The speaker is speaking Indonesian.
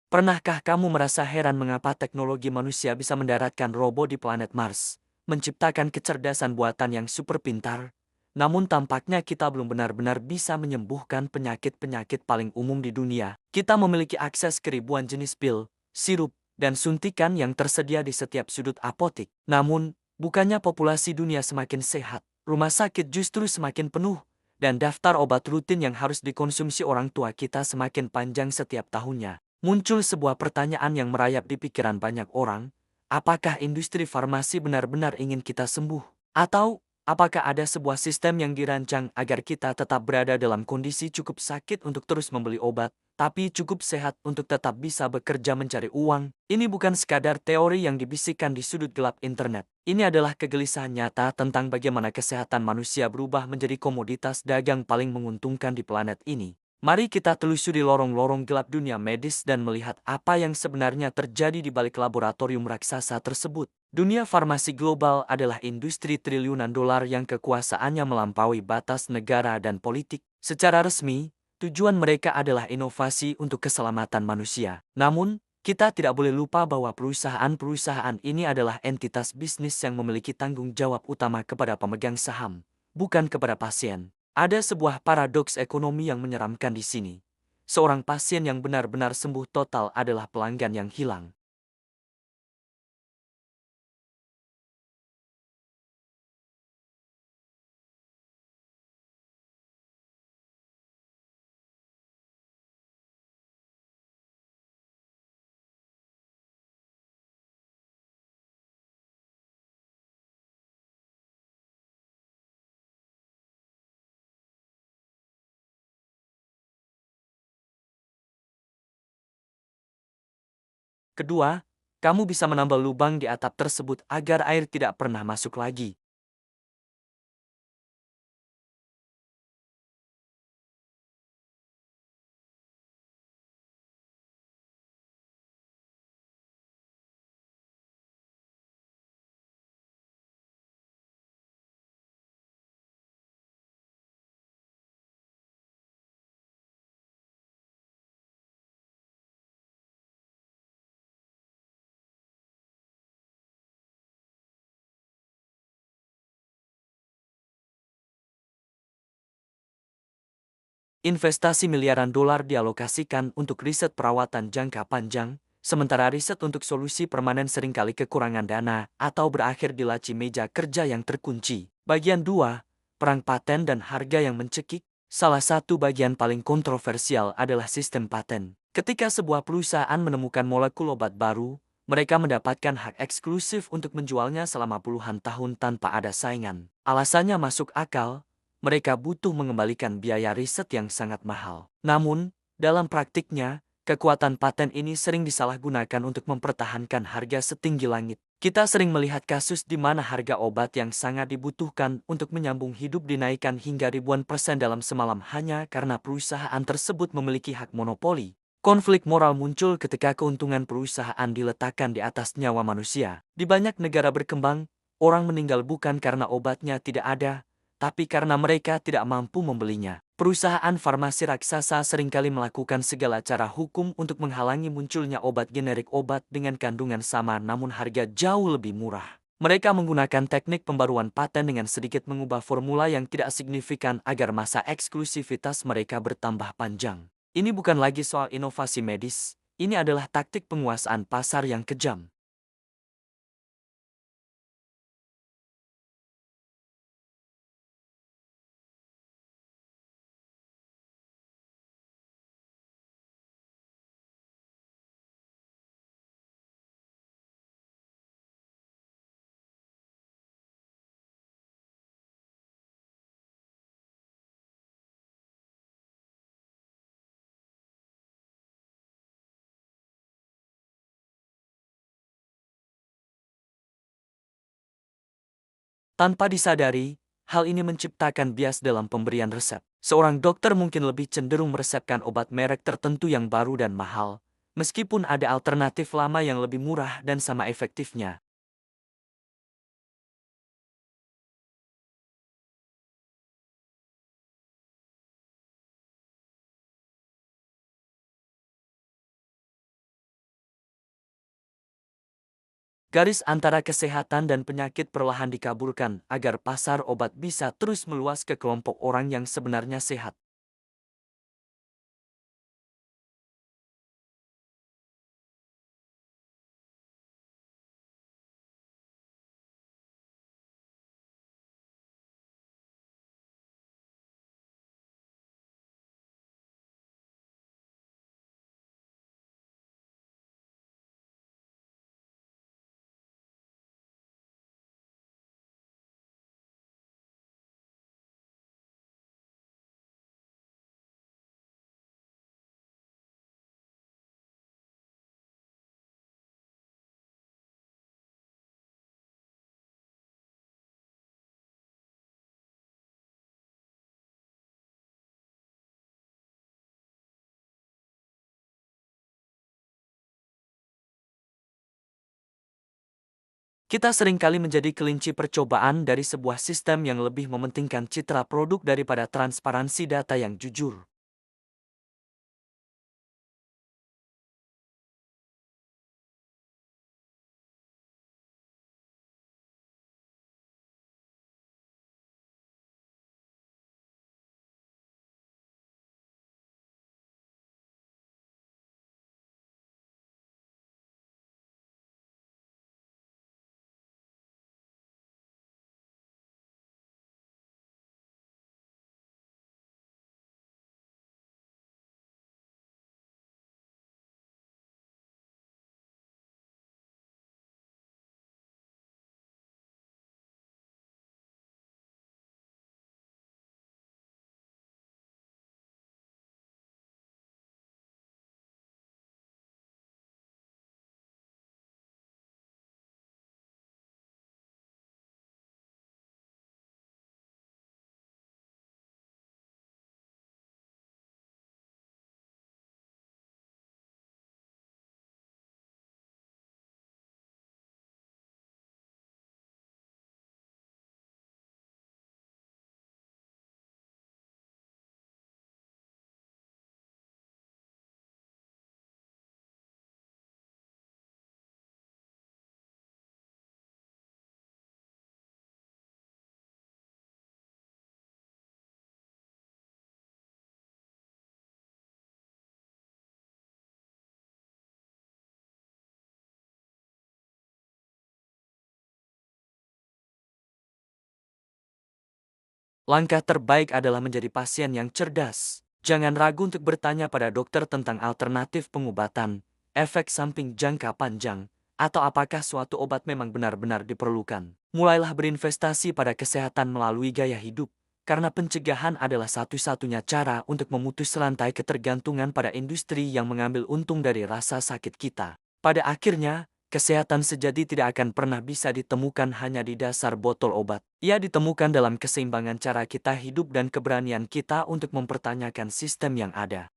Pernahkah kamu merasa heran mengapa teknologi manusia bisa mendaratkan robot di planet Mars, menciptakan kecerdasan buatan yang super pintar? Namun tampaknya kita belum benar-benar bisa menyembuhkan penyakit-penyakit paling umum di dunia. Kita memiliki akses ke ribuan jenis pil, sirup, dan suntikan yang tersedia di setiap sudut apotik. Namun, bukannya populasi dunia semakin sehat, rumah sakit justru semakin penuh, dan daftar obat rutin yang harus dikonsumsi orang tua kita semakin panjang setiap tahunnya. Muncul sebuah pertanyaan yang merayap di pikiran banyak orang, apakah industri farmasi benar-benar ingin kita sembuh? Atau, apakah ada sebuah sistem yang dirancang agar kita tetap berada dalam kondisi cukup sakit untuk terus membeli obat, tapi cukup sehat untuk tetap bisa bekerja mencari uang? Ini bukan sekadar teori yang dibisikkan di sudut gelap internet. Ini adalah kegelisahan nyata tentang bagaimana kesehatan manusia berubah menjadi komoditas dagang paling menguntungkan di planet ini. Mari kita telusuri lorong-lorong gelap dunia medis dan melihat apa yang sebenarnya terjadi di balik laboratorium raksasa tersebut. Dunia farmasi global adalah industri triliunan dolar yang kekuasaannya melampaui batas negara dan politik. Secara resmi, tujuan mereka adalah inovasi untuk keselamatan manusia. Namun, kita tidak boleh lupa bahwa perusahaan-perusahaan ini adalah entitas bisnis yang memiliki tanggung jawab utama kepada pemegang saham, bukan kepada pasien. Ada sebuah paradoks ekonomi yang menyeramkan di sini. Seorang pasien yang benar-benar sembuh total adalah pelanggan yang hilang. Kedua, kamu bisa menambal lubang di atap tersebut agar air tidak pernah masuk lagi. Investasi miliaran dolar dialokasikan untuk riset perawatan jangka panjang, sementara riset untuk solusi permanen seringkali kekurangan dana atau berakhir di laci meja kerja yang terkunci. Bagian 2, perang paten dan harga yang mencekik. Salah satu bagian paling kontroversial adalah sistem paten. Ketika sebuah perusahaan menemukan molekul obat baru, mereka mendapatkan hak eksklusif untuk menjualnya selama puluhan tahun tanpa ada saingan. Alasannya masuk akal, mereka butuh mengembalikan biaya riset yang sangat mahal. Namun, dalam praktiknya, kekuatan paten ini sering disalahgunakan untuk mempertahankan harga setinggi langit. Kita sering melihat kasus di mana harga obat yang sangat dibutuhkan untuk menyambung hidup dinaikkan hingga ribuan persen dalam semalam hanya karena perusahaan tersebut memiliki hak monopoli. Konflik moral muncul ketika keuntungan perusahaan diletakkan di atas nyawa manusia. Di banyak negara berkembang, orang meninggal bukan karena obatnya tidak ada, tapi karena mereka tidak mampu membelinya. Perusahaan farmasi raksasa seringkali melakukan segala cara hukum untuk menghalangi munculnya obat generik obat dengan kandungan sama namun harga jauh lebih murah. Mereka menggunakan teknik pembaruan paten dengan sedikit mengubah formula yang tidak signifikan agar masa eksklusivitas mereka bertambah panjang. Ini bukan lagi soal inovasi medis, ini adalah taktik penguasaan pasar yang kejam. Tanpa disadari, hal ini menciptakan bias dalam pemberian resep. Seorang dokter mungkin lebih cenderung meresepkan obat merek tertentu yang baru dan mahal, meskipun ada alternatif lama yang lebih murah dan sama efektifnya. Garis antara kesehatan dan penyakit perlahan dikaburkan agar pasar obat bisa terus meluas ke kelompok orang yang sebenarnya sehat. Kita seringkali menjadi kelinci percobaan dari sebuah sistem yang lebih mementingkan citra produk daripada transparansi data yang jujur. Langkah terbaik adalah menjadi pasien yang cerdas. Jangan ragu untuk bertanya pada dokter tentang alternatif pengobatan, efek samping jangka panjang, atau apakah suatu obat memang benar-benar diperlukan. Mulailah berinvestasi pada kesehatan melalui gaya hidup, karena pencegahan adalah satu-satunya cara untuk memutus rantai ketergantungan pada industri yang mengambil untung dari rasa sakit kita. Pada akhirnya, kesehatan sejati tidak akan pernah bisa ditemukan hanya di dasar botol obat. Ia ditemukan dalam keseimbangan cara kita hidup dan keberanian kita untuk mempertanyakan sistem yang ada.